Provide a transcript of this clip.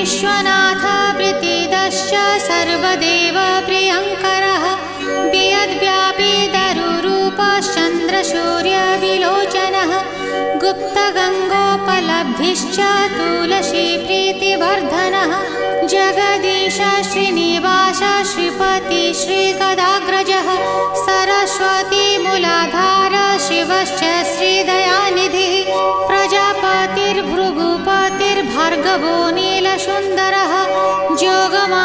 विश्वनाथ वृत्तिदश्च सर्वदेव प्रियङ्करः वियद्व्यापी दरुरूपश्चन्द्रसूर्यविलोचनः गुप्तगङ्गोपलब्धिश्च तुलसी प्रीतिवर्धनः जगदीश श्रीनिवास श्रीपति श्रीगदाग्रजः सरस्वती मूलाधार शिवश्च श्रीदयानिधिः प्रजापतिर्भृगुपतिर्भार्गवो नीलसुन्दरः जोगमा